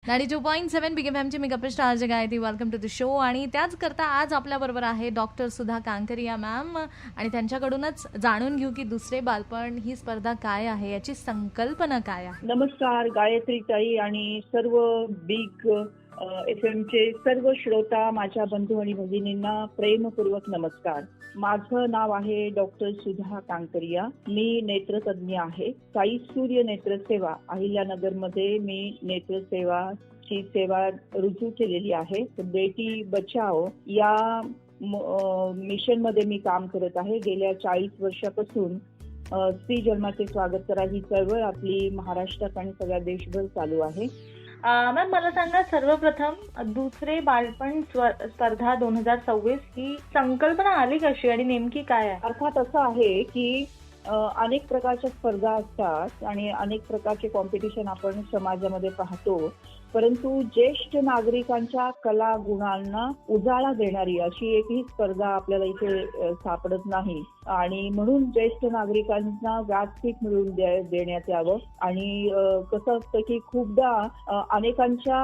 92.7 big एफएमची मी गप्पा star Gayatri. Welcome to the show. आणि त्याच करता आज आपल्याबरोबर आहे डॉक्टर सुधा कांकरिया मॅम, आणि त्यांच्याकडूनच जाणून घेऊ की दुसरे बालपण ही स्पर्धा काय आहे, याची संकल्पना काय आहे. नमस्कार गायत्री ताई आणि सर्व बिग एफएमचे सर्व श्रोता, माझ्या बंधू आणि भगिनींना प्रेमपूर्वक नमस्कार. माझं नाव आहे डॉक्टर सुधा कांकरिया. मी नेत्रतज्ञ आहे. साई सूर्य नेत्रसेवा अहिल्यानगरमध्ये मी नेत्रसेवाची सेवा रुजू केलेली आहे. बेटी बचाओ या मिशन मध्ये मी काम करत आहे. गेल्या 40 वर्षापासून स्त्री जन्माचे स्वागत करा ही चळवळ आपली महाराष्ट्रात आणि सगळ्या देशभर चालू आहे. मॅम, मला सांगा, सर्वप्रथम दुसरे बालपण स्पर्धा 2026 ही संकल्पना आली कशी आणि नेमकी काय आहे? अर्थात असं आहे की अनेक प्रकारच्या स्पर्धा असतात आणि अनेक प्रकारचे कॉम्पिटिशन आपण समाजामध्ये पाहतो, परंतु ज्येष्ठ नागरिकांच्या कला गुणांना उजाळा देणारी अशी एकही स्पर्धा आपल्याला इथे सापडत नाही. आणि म्हणून ज्येष्ठ नागरिकांना व्यासपीठ मिळवून देण्यात यावं. आणि कसं असतं की खूपदा अनेकांच्या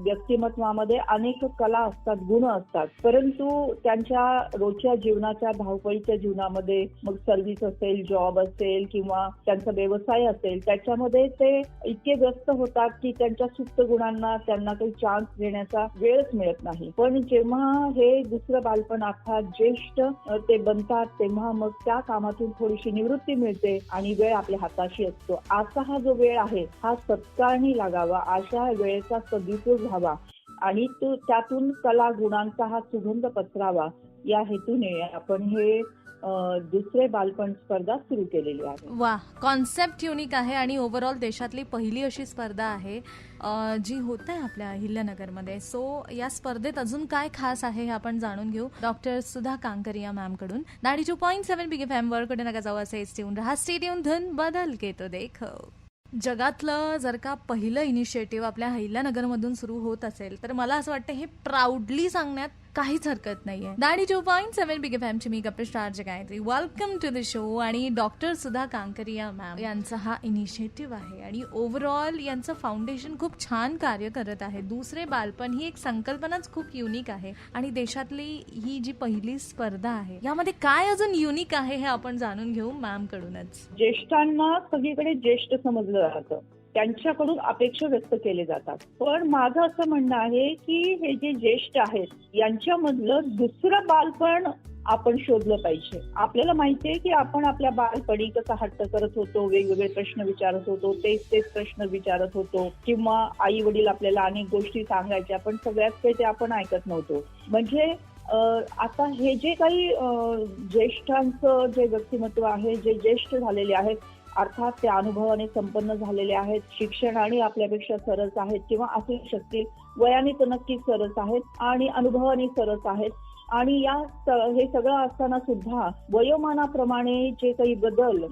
व्यक्तिमत्वामध्ये अनेक कला असतात, गुण असतात, परंतु त्यांच्या रोजच्या जीवनाच्या धावपळीच्या जीवनामध्ये, मग सर्व्हिस असेल, जॉब असेल किंवा त्यांचा व्यवसाय असेल, त्याच्यामध्ये ते इतके व्यस्त होतात की त्यांच्या सुप्त गुणांना त्यांना काही चान्स देण्याचा वेळच मिळत नाही. पण जेव्हा हे दुसरं बालपण अर्थात ज्येष्ठ ते बनतात, तेव्हा मग त्या कामातून थोडीशी निवृत्ती मिळते आणि वेळ आपल्या हाताशी असतो. असा हा जो वेळ आहे हा सत्कारणी लागावा, अशा वेळेचा सदुपयोग व्हावा आणि तो त्यातून कला गुणांचा हा सुगंध पसरावा, या हेतूने आपण हे दुसरे बालपण स्पर्धा सुरू केलेली आहे. वा, कॉन्सेप्ट युनिक आहे आणि ओव्हरऑल देशातली पहिली अशी स्पर्धा आहे जी होत आहे आपल्या अहिल्यानगरमध्ये. सो या स्पर्धेत अजून काय खास आहे हे आपण जाणून घेऊ डॉक्टर सुधा कांकरिया मॅम कडून. 92.7 बिग एफएम वर कुठे नका जाऊ, असे स्टेट्यून रहा. स्टेट्यून धन बदल के तो देखो. जगातलं जर का पहिलं इनिशिएटिव्ह आपल्या अहिल्यानगरमधून सुरू होत असेल तर मला असं वाटतं हे प्राऊडली सांगण्यात काहीच हरकत नाहीये. 92.7 बिग एफएमची मी गप्पा star Gayatri. Welcome to the show. आणि डॉक्टर सुधा कांकरिया मॅम यांचा हा इनिशिएटिव्ह आहे आणि ओव्हरऑल यांचं फाउंडेशन खूप छान कार्य करत आहे. दुसरे बालपण ही एक संकल्पनाच खूप युनिक आहे आणि देशातली ही जी पहिली स्पर्धा आहे यामध्ये काय अजून युनिक आहे हे आपण जाणून घेऊ मॅम कडूनच. ज्येष्ठांना सगळीकडे ज्येष्ठ समजलं जातं, त्यांच्याकडून अपेक्षा व्यक्त केले जातात, पण माझं असं म्हणणं आहे की हे जे ज्येष्ठ आहेत यांच्यामधलं दुसरं बालपण आपण शोधलं पाहिजे. आपल्याला माहितीये की आपण आपल्या बालपणी कसा हट्ट करत होतो, वेगवेगळे प्रश्न विचारत होतो, तेच प्रश्न विचारत होतो, किंवा आई वडील आपल्याला अनेक गोष्टी सांगायच्या, पण सगळ्यात काही ते आपण ऐकत नव्हतो. म्हणजे आता हे जे काही ज्येष्ठांचं जे व्यक्तिमत्व आहे, जे ज्येष्ठ झालेले आहेत, अर्थात त्या अनुभवाने संपन्न झालेले आहेत, शिक्षणाने आपल्यापेक्षा सरस आहेत किंवा असू शकतील, वयाने तर नक्कीच सरस आहेत आणि अनुभवाने सरस आहेत. आणि हे सगळं असताना सुद्धा वयोमानाप्रमाणे जे काही बदल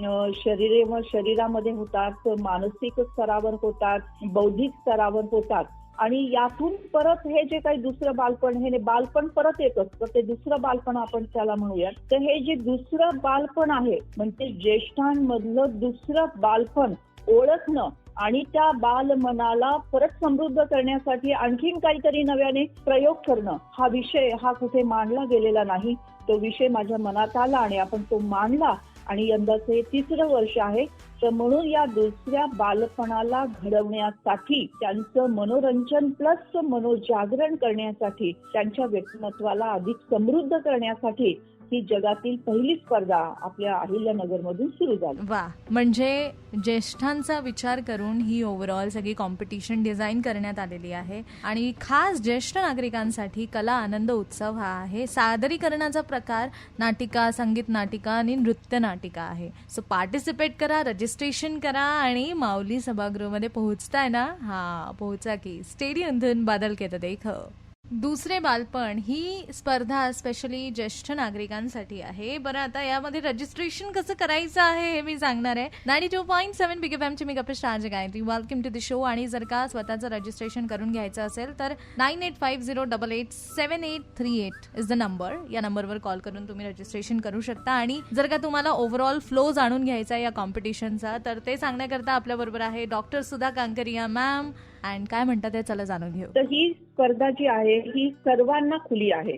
शरीरामध्ये होतात, मानसिक स्तरावर होतात, बौद्धिक स्तरावर होतात, आणि यातून परत हे जे काही दुसरं बालपण, हे बालपण परत येत असतं, ते दुसरं बालपण आपण त्याला म्हणूयात. तर हे जे दुसरं बालपण आहे म्हणजे ज्येष्ठांमधलं दुसरं बालपण ओळखणं आणि त्या बालमनाला परत समृद्ध करण्यासाठी आणखीन काहीतरी नव्याने प्रयोग करणं, हा विषय हा कुठे मांडला गेलेला नाही. तो विषय माझ्या मनात आला आणि आपण तो मांडला आणि यंदाचं हे 3रं वर्ष आहे. तर म्हणून या दुसऱ्या बालपणाला घडवण्यासाठी, त्यांचं मनोरंजन प्लस मनोजागरण करण्यासाठी, त्यांच्या व्यक्तिमत्वाला अधिक समृद्ध करण्यासाठी ही जगातील पहिली स्पर्धा आपल्या अहिल्यानगरमधून सुरू झाली. वा, म्हणजे ज्येष्ठांचा विचार करून ही ओव्हरऑल सगळी कॉम्पिटिशन डिझाईन करण्यात आलेली आहे आणि खास ज्येष्ठ नागरिकांसाठी कला आनंद उत्सव हा आहे. सादरीकरणाचा प्रकार नाटिका, संगीत नाटिका आणि नृत्य नाटिका आहे. सो पार्टिसिपेट करा, रजिस्ट्रेशन करा आणि माऊली सभागृहामध्ये पोहोचताय ना, हा पोहोचा की. स्टेडियम बदल के तो देखो. दुसरे बालपण ही स्पर्धा स्पेशली ज्येष्ठ नागरिकांसाठी आहे. बरं, आता यामध्ये रजिस्ट्रेशन कसं करायचं आहे हे मी सांगणार आहे. 92.7 बिग एफएमची मी गप्पा star Gayatri. Welcome to the show. आणि जर का स्वतःचं रजिस्ट्रेशन करून घ्यायचं असेल तर 9850887838 इज द नंबर. या नंबरवर कॉल करून तुम्ही रजिस्ट्रेशन करू शकता. आणि जर का तुम्हाला ओव्हरऑल फ्लो जाणून घ्यायचा या कॉम्पिटिशनचा तर ते सांगण्याकरता आपल्याबरोबर आहे doctor Sudha Kankaria ma'am and काय म्हणतात ते चला जाणून घेऊ. तर ही स्पर्धा जी आहे ही सर्वांना खुली आहे.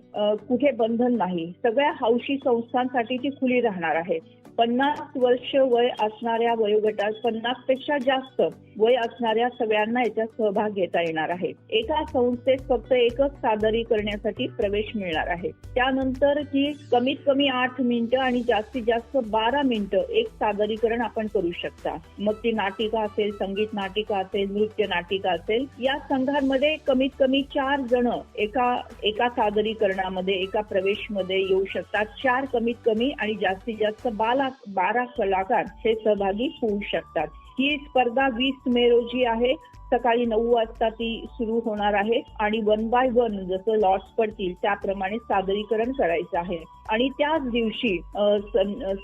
कुठे बंधन नाही. सगळ्या हौशी संस्थांसाठी ती खुली राहणार आहे. 50 वर्ष वय असणाऱ्या वयोगटात 50 पेक्षा जास्त वय असणाऱ्या सगळ्यांना याच्यात सहभाग घेता येणार आहे. एका संस्थेत फक्त एकच सादरीकरणासाठी प्रवेश मिळणार आहे. त्यानंतर ही कमीत कमी 8 मिनिटं आणि जास्तीत जास्त 12 मिनिटं एक सादरीकरण आपण करू शकता. मग ती नाटिका असेल, संगीत नाटिका असेल, नृत्य नाटिका असेल. या संघांमध्ये कमीत कमी 4 जण एका सादरीकरणामध्ये एका प्रवेशमध्ये येऊ शकतात. 4 कमीत कमी आणि जास्तीत जास्त 12 कलाकार हे सहभागी होऊ शकतात. ही स्पर्धा 20 मे रोजी आहे. सकाळी 9 वाजता ती सुरू होणार आहे आणि 1 बाय 1 जसं लॉट्स पडतील त्याप्रमाणे सादरीकरण करायचं आहे. आणि त्याच दिवशी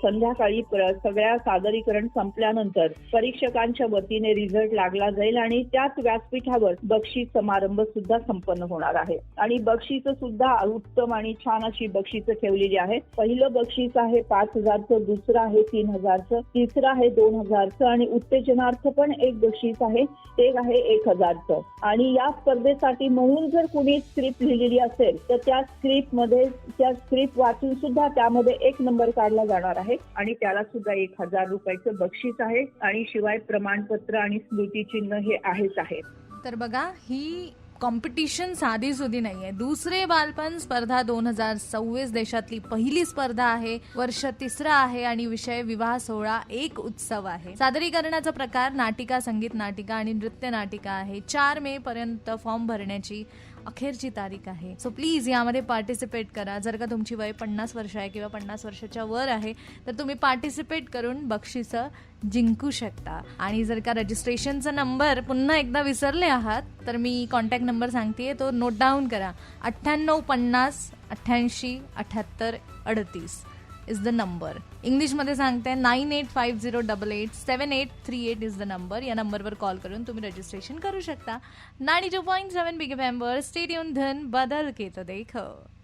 संध्याकाळी सगळ्या सादरीकरण संपल्यानंतर परीक्षकांच्या वतीने रिझल्ट लागला जाईल आणि त्याच व्यासपीठावर बक्षीस समारंभ सुद्धा संपन्न होणार आहे. आणि बक्षीस सुद्धा उत्तम आणि छान अशी बक्षीस ठेवलेली आहेत. पहिलं बक्षीस आहे 5,000चं, दुसरं आहे 3,000चं, तिसरं आहे 2,000चं आणि उत्तेजनार्थ पण एक बक्षीस आहे, ते आहे 1,000चं. आणि या स्पर्धेसाठी म्हणून जर कुणी स्क्रिप्ट लिहिलेली असेल तर त्या स्क्रिप्ट वाचून सुद्धा त्यामध्ये 1 नंबर काढला जाणार आहे आणि त्याला सुद्धा 1,000 रुपयाचं बक्षीस आहे आणि शिवाय प्रमाणपत्र आणि स्मृतिचिन्ह हे आहेच आहे. तर बघा, ही कॉम्पिटिशन साधी सुधी नाहीये. दुसरे बालपण स्पर्धा 2026 देशातली पहिली स्पर्धा आहे. वर्ष 3रं आहे आणि विषय विवाह सोहळा एक उत्सव आहे. सादरीकरणाचा प्रकार नाटिका, संगीत नाटिका आणि नृत्य नाटिका आहे. 4 मे पर्यंत फॉर्म भरण्याची अखेरची तारीख आहे. सो प्लीज यामध्ये पार्टिसिपेट करा. जर का तुमची वय 50 वर्ष आहे किंवा 50 वर्षाच्या वर आहे तर तुम्ही पार्टिसिपेट करून बक्षिसं जिंकू शकता. आणि जर का रजिस्ट्रेशनचा नंबर पुन्हा एकदा विसरले आहात तर मी कॉन्टॅक्ट नंबर सांगतेय, तो नोट डाऊन करा. 9850 88 78 38 इज द नंबर. इंग्लिशमध्ये सांगते 9850887838 इज द नंबर. या नंबरवर कॉल करून तुम्ही रजिस्ट्रेशन करू शकता. 92.7 बिग एफएम वर स्टेडियम धन बदल के तो देखो.